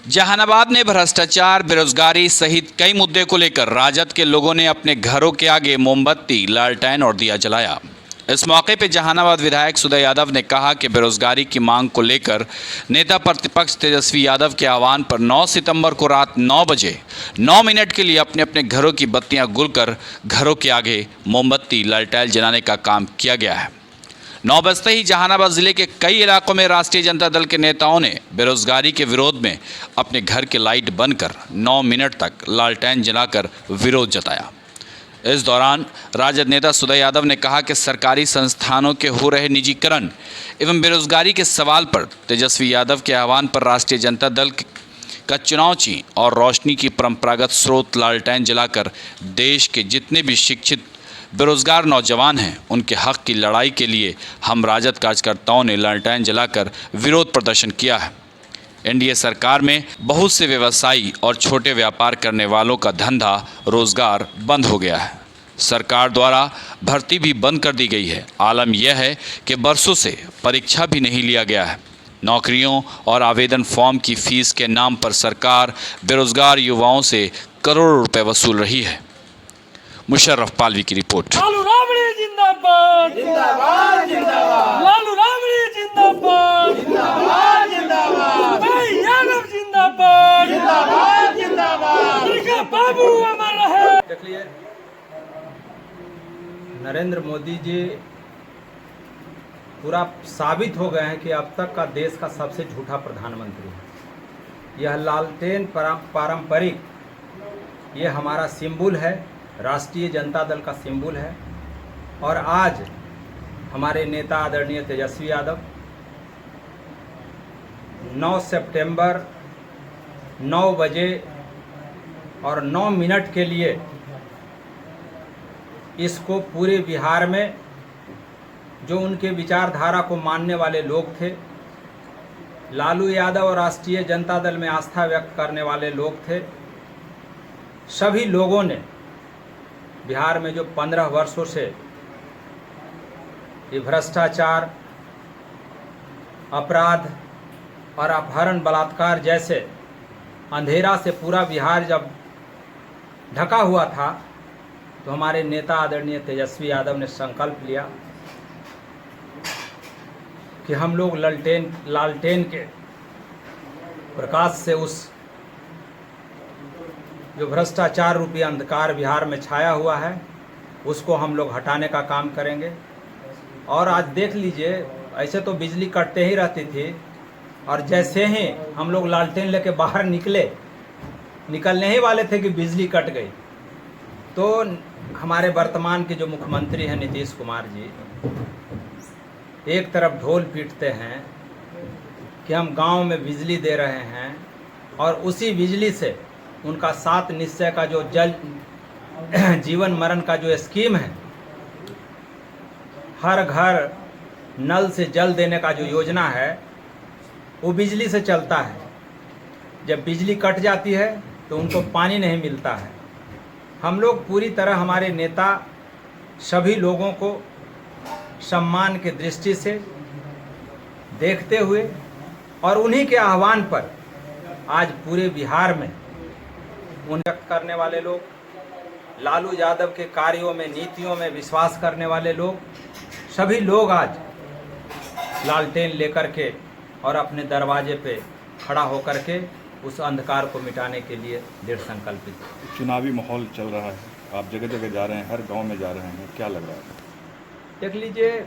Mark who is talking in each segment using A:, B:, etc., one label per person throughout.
A: जहानाबाद में भ्रष्टाचार, बेरोजगारी सहित कई मुद्दे को लेकर राजद के लोगों ने अपने घरों के आगे मोमबत्ती, लालटेन और दिया जलाया। इस मौके पर जहानाबाद विधायक सुदय यादव ने कहा कि बेरोजगारी की मांग को लेकर नेता प्रतिपक्ष तेजस्वी यादव के आह्वान पर 9 सितंबर को रात 9 बजे 9 मिनट के लिए अपने अपने घरों की बत्तियां गुलकर घरों के आगे मोमबत्ती, लालटेन जलाने का काम किया गया है। 9 बजते ही जहानाबाद जिले के कई इलाकों में राष्ट्रीय जनता दल के नेताओं ने बेरोजगारी के विरोध में अपने घर के लाइट बंद कर 9 मिनट तक लालटेन जलाकर विरोध जताया। इस दौरान राजद नेता सुदय यादव ने कहा कि सरकारी संस्थानों के हो रहे निजीकरण एवं बेरोजगारी के सवाल पर तेजस्वी यादव के आह्वान पर राष्ट्रीय जनता दल का चुनाव चिन्ह और रोशनी की परंपरागत स्रोत लालटेन जलाकर देश के जितने भी शिक्षित बेरोजगार नौजवान हैं उनके हक की लड़ाई के लिए हम राजद कार्यकर्ताओं ने लालटेन जलाकर विरोध प्रदर्शन किया है। एनडीए सरकार में बहुत से व्यवसायी और छोटे व्यापार करने वालों का धंधा रोजगार बंद हो गया है। सरकार द्वारा भर्ती भी बंद कर दी गई है। आलम यह है कि बरसों से परीक्षा भी नहीं लिया गया है। नौकरियों और आवेदन फॉर्म की फीस के नाम पर सरकार बेरोजगार युवाओं से करोड़ों रुपए वसूल रही है। मुशर्रफ पालवी की रिपोर्ट।
B: लालू राबड़ी जिंदाबाद जिंदाबाद जिंदाबाद। लालू राबड़ी जिंदाबाद जिंदाबाद जिंदाबाद। भाई यादव जिंदाबाद जिंदाबाद जिंदाबाद। देखा बाबू अमर रहे।
C: देख लिए नरेंद्र मोदी जी पूरा साबित हो गए हैं कि अब तक का देश का सबसे झूठा प्रधानमंत्री है। यह लालटेन पारंपरिक ये हमारा सिंबल है, राष्ट्रीय जनता दल का सिंबल है। और आज हमारे नेता आदरणीय तेजस्वी यादव 9 सितंबर 9 बजे और 9 मिनट के लिए इसको पूरे बिहार में जो उनके विचारधारा को मानने वाले लोग थे, लालू यादव और राष्ट्रीय जनता दल में आस्था व्यक्त करने वाले लोग थे, सभी लोगों ने बिहार में जो 15 वर्षों से ये भ्रष्टाचार, अपराध और अपहरण, बलात्कार जैसे अंधेरा से पूरा बिहार जब ढका हुआ था, तो हमारे नेता आदरणीय तेजस्वी यादव ने संकल्प लिया कि हम लोग लालटेन के प्रकाश से उस जो भ्रष्टाचार रूपी अंधकार बिहार में छाया हुआ है उसको हम लोग हटाने का काम करेंगे। और आज देख लीजिए, ऐसे तो बिजली कटते ही रहती थी और जैसे ही हम लोग लालटेन लेके बाहर निकलने ही वाले थे कि बिजली कट गई। तो हमारे वर्तमान के जो मुख्यमंत्री हैं नीतीश कुमार जी, एक तरफ ढोल पीटते हैं कि हम गांव में बिजली दे रहे हैं और उसी बिजली से उनका 7 निश्चय का जो जीवन मरण का जो स्कीम है, हर घर नल से जल देने का जो योजना है, वो बिजली से चलता है। जब बिजली कट जाती है तो उनको पानी नहीं मिलता है। हम लोग पूरी तरह, हमारे नेता सभी लोगों को सम्मान की दृष्टि से देखते हुए और उन्हीं के आह्वान पर आज पूरे बिहार में व्यक्त करने वाले लोग, लालू यादव के कार्यों में, नीतियों में विश्वास करने वाले लोग, सभी लोग आज लालटेन लेकर के और अपने दरवाजे पे खड़ा होकर के उस अंधकार को मिटाने के लिए दृढ़ संकल्पित।
D: चुनावी माहौल चल रहा है, आप जगह जगह जा रहे हैं, हर गांव में जा रहे हैं, क्या लग रहा है?
C: देख लीजिए,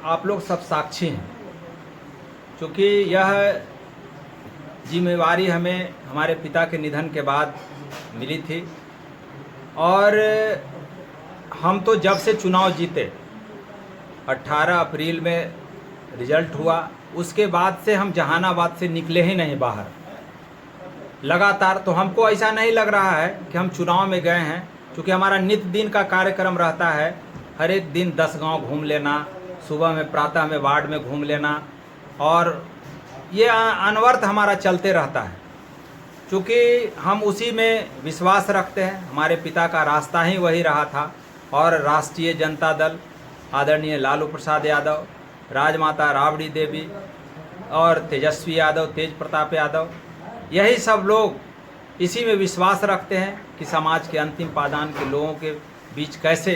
C: आप लोग सब साक्षी हैं, क्योंकि यह जिम्मेवारी हमें हमारे पिता के निधन के बाद मिली थी। और हम तो जब से चुनाव जीते, 18 अप्रैल में रिजल्ट हुआ, उसके बाद से हम जहानाबाद से निकले ही नहीं बाहर लगातार। तो हमको ऐसा नहीं लग रहा है कि हम चुनाव में गए हैं, क्योंकि हमारा नित्य दिन का कार्यक्रम रहता है, हर एक दिन 10 गांव घूम लेना, सुबह में प्रातः में वार्ड में घूम लेना, और ये अनवरत हमारा चलते रहता है, क्योंकि हम उसी में विश्वास रखते हैं। हमारे पिता का रास्ता ही वही रहा था। और राष्ट्रीय जनता दल आदरणीय लालू प्रसाद यादव, राजमाता राबड़ी देवी और तेजस्वी यादव, तेज प्रताप यादव, यही सब लोग इसी में विश्वास रखते हैं कि समाज के अंतिम पायदान के लोगों के बीच कैसे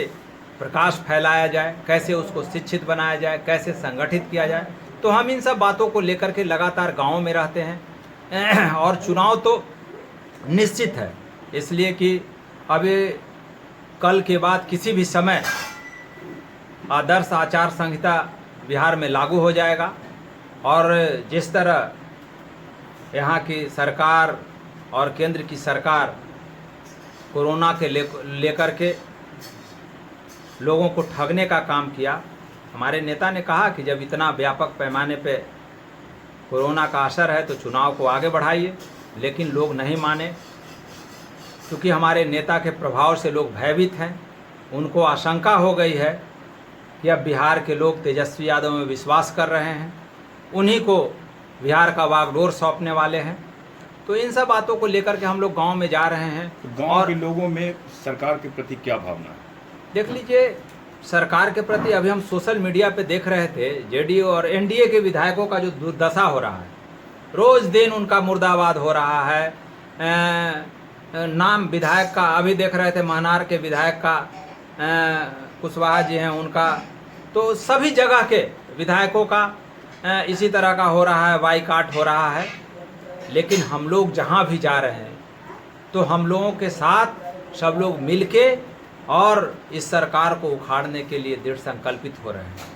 C: प्रकाश फैलाया जाए, कैसे उसको शिक्षित बनाया जाए, कैसे संगठित किया जाए। तो हम इन सब बातों को लेकर के लगातार गाँव में रहते हैं और चुनाव तो निश्चित है, इसलिए कि अभी कल के बाद किसी भी समय आदर्श आचार संहिता बिहार में लागू हो जाएगा और जिस तरह यहाँ की सरकार और केंद्र की सरकार कोरोना के लेकर के लोगों को ठगने का काम किया। हमारे नेता ने कहा कि जब इतना व्यापक पैमाने पे कोरोना का असर है तो चुनाव को आगे बढ़ाइए, लेकिन लोग नहीं माने क्योंकि हमारे नेता के प्रभाव से लोग भयभीत हैं। उनको आशंका हो गई है कि अब बिहार के लोग तेजस्वी यादव में विश्वास कर रहे हैं, उन्हीं को बिहार का वागडोर सौंपने वाले हैं। तो इन सब बातों को लेकर के हम लोग गांव में जा रहे हैं।
D: तो गांव के लोगों में सरकार के प्रति क्या भावना है?
C: देख लीजिए, सरकार के प्रति अभी हम सोशल मीडिया पे देख रहे थे जेडीयू और एनडीए के विधायकों का जो दुर्दशा हो रहा है, रोज़ दिन उनका मुर्दाबाद हो रहा है। नाम विधायक का अभी देख रहे थे, महनार के विधायक का कुशवाहा जी हैं उनका, तो सभी जगह के विधायकों का इसी तरह का हो रहा है, बाइकाट हो रहा है। लेकिन हम लोग जहाँ भी जा रहे हैं तो हम लोगों के साथ सब लोग मिलके और इस सरकार को उखाड़ने के लिए दृढ़ संकल्पित हो रहे हैं।